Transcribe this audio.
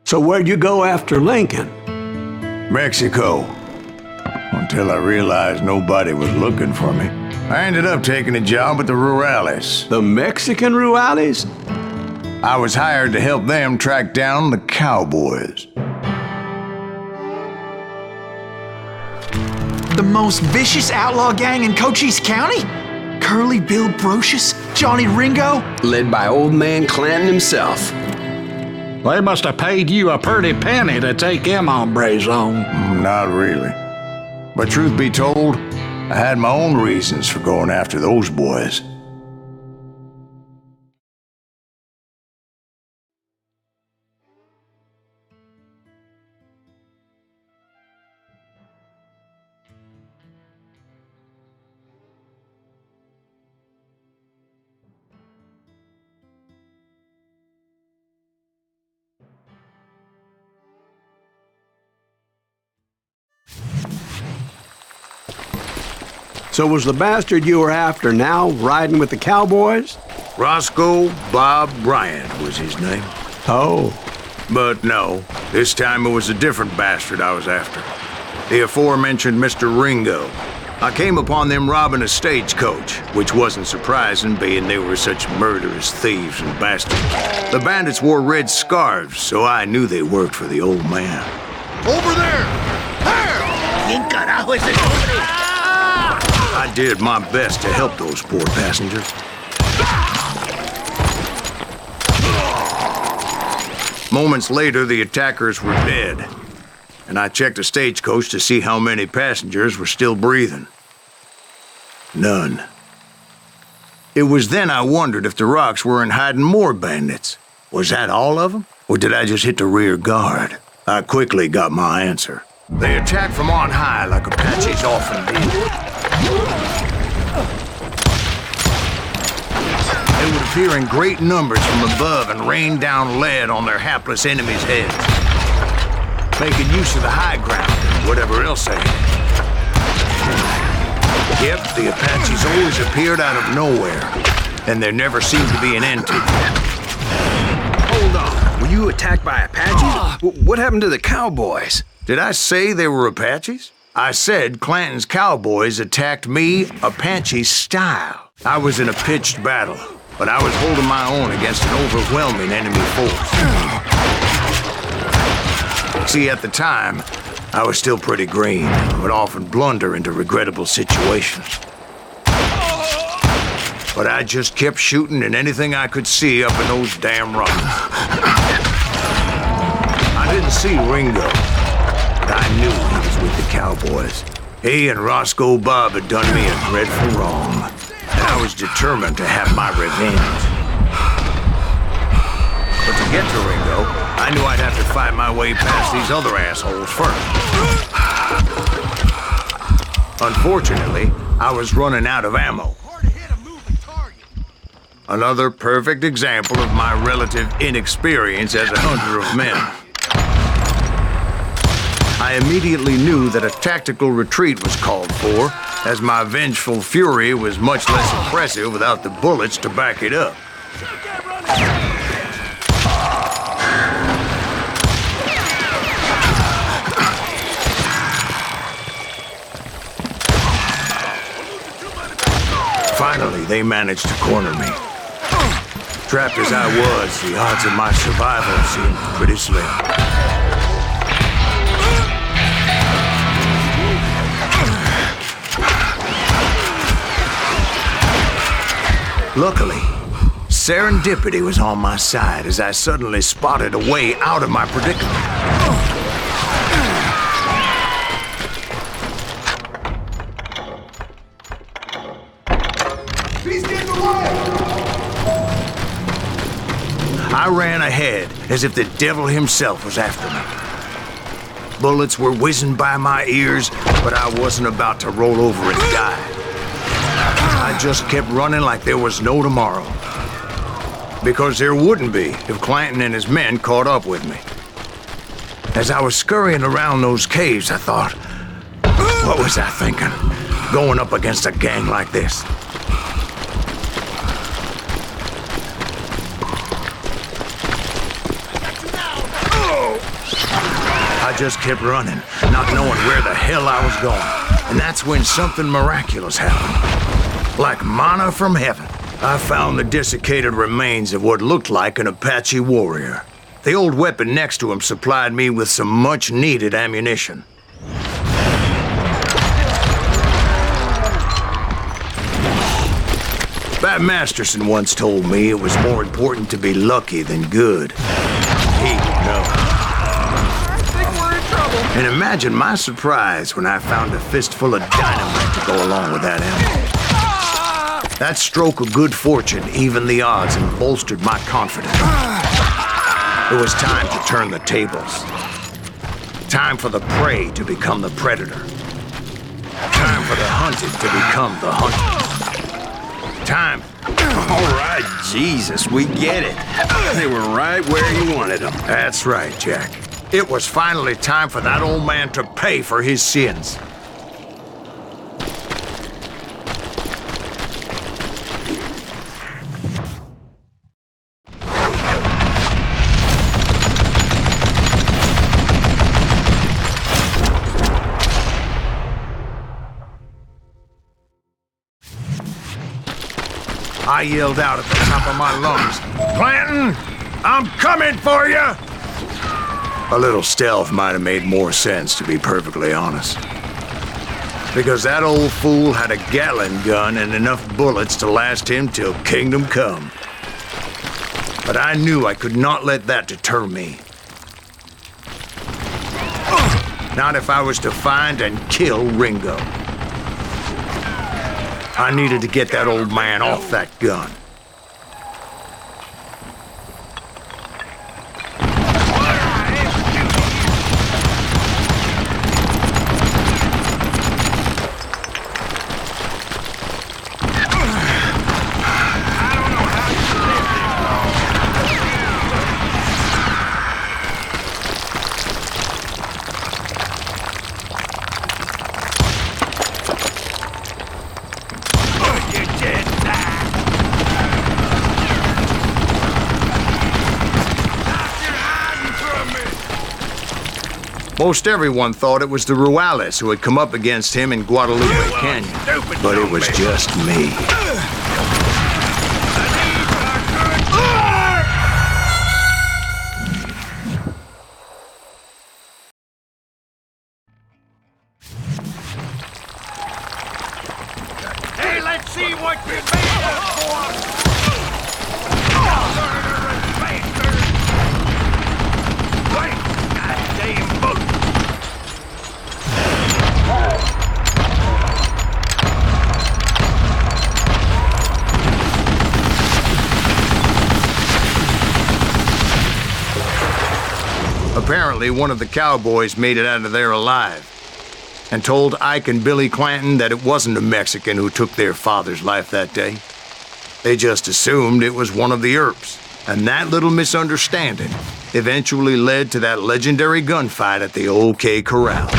So where'd you go after Lincoln? Mexico. Until I realized nobody was looking for me. I ended up taking a job at the Rurales. The Mexican Rurales? I was hired to help them track down the cowboys. The most vicious outlaw gang in COJG County? Curly Bill Brocious? Johnny Ringo? Led by old man Clanton himself. They must have paid you a pretty penny to take them hombres on. Not really. But truth be told, I had my own reasons for going after those boys. So was the bastard you were after now riding with the cowboys? Roscoe Bob Bryant was his name. Oh. But no, this time it was a different bastard I was after. The aforementioned Mr. Ringo. I came upon them robbing a stagecoach, which wasn't surprising, being they were such murderous thieves and bastards. The bandits wore red scarves, so I knew they worked for the old man. Over there! ¿Quién carajo es ese hombre? I did my best to help those poor passengers. Moments later, the attackers were dead, and I checked the stagecoach to see how many passengers were still breathing. None. It was then I wondered if the rocks weren't hiding more bandits. Was that all of them? Or did I just hit the rear guard? I quickly got my answer. They attacked from on high like Apaches often did. They would appear in great numbers from above and rain down lead on their hapless enemies' heads, making use of the high ground and whatever else they had. Yep, the Apaches always appeared out of nowhere, and there never seemed to be an end to them. Hold on, were you attacked by Apaches? What happened to the cowboys? Did I say they were Apaches? I said Clanton's cowboys attacked me Apache style. I was in a pitched battle, but I was holding my own against an overwhelming enemy force. See, at the time, I was still pretty green, would often blunder into regrettable situations. But I just kept shooting at anything I could see up in those damn rocks. I didn't see Ringo, but I knew he was with the cowboys. He and Roscoe Bob had done me a dreadful wrong, and I was determined to have my revenge. But to get to Ringo, I knew I'd have to fight my way past these other assholes first. Unfortunately, I was running out of ammo. Another perfect example of my relative inexperience as a hunter of men. I immediately knew that a tactical retreat was called for, as my vengeful fury was much less impressive without the bullets to back it up. Finally, they managed to corner me. Trapped as I was, the odds of my survival seemed pretty slim. Luckily, serendipity was on my side as I suddenly spotted a way out of my predicament. He's getting away! I ran ahead as if the devil himself was after me. Bullets were whizzing by my ears, but I wasn't about to roll over and die. I just kept running like there was no tomorrow. Because there wouldn't be if Clanton and his men caught up with me. As I was scurrying around those caves, I thought, what was I thinking? Going up against a gang like this? I just kept running, not knowing where the hell I was going. And that's when something miraculous happened. Like manna from heaven, I found the desiccated remains of what looked like an Apache warrior. The old weapon next to him supplied me with some much-needed ammunition. Bat Masterson once told me it was more important to be lucky than good. He knows. I think we're in trouble. And imagine my surprise when I found a fistful of dynamite to go along with that ammo. That stroke of good fortune evened the odds and bolstered my confidence. It was time to turn the tables. Time for the prey to become the predator. Time for the hunted to become the hunted. Time. All right, Jesus, we get it. They were right where you wanted them. That's right, Jack. It was finally time for that old man to pay for his sins. I yelled out at the top of my lungs, "Clanton, I'm coming for you!" A little stealth might have made more sense, to be perfectly honest. Because that old fool had a Gatling gun and enough bullets to last him till kingdom come. But I knew I could not let that deter me. Not if I was to find and kill Ringo. I needed to get that old man off that gun. Most everyone thought it was the Ruales who had come up against him in Guadalupe Canyon, but it was just me. Hey, let's see what you made of for. Goddamn boat. Apparently, one of the cowboys made it out of there alive and told Ike and Billy Clanton that it wasn't a Mexican who took their father's life that day. They just assumed it was one of the Earps, and that little misunderstanding eventually led to that legendary gunfight at the OK Corral.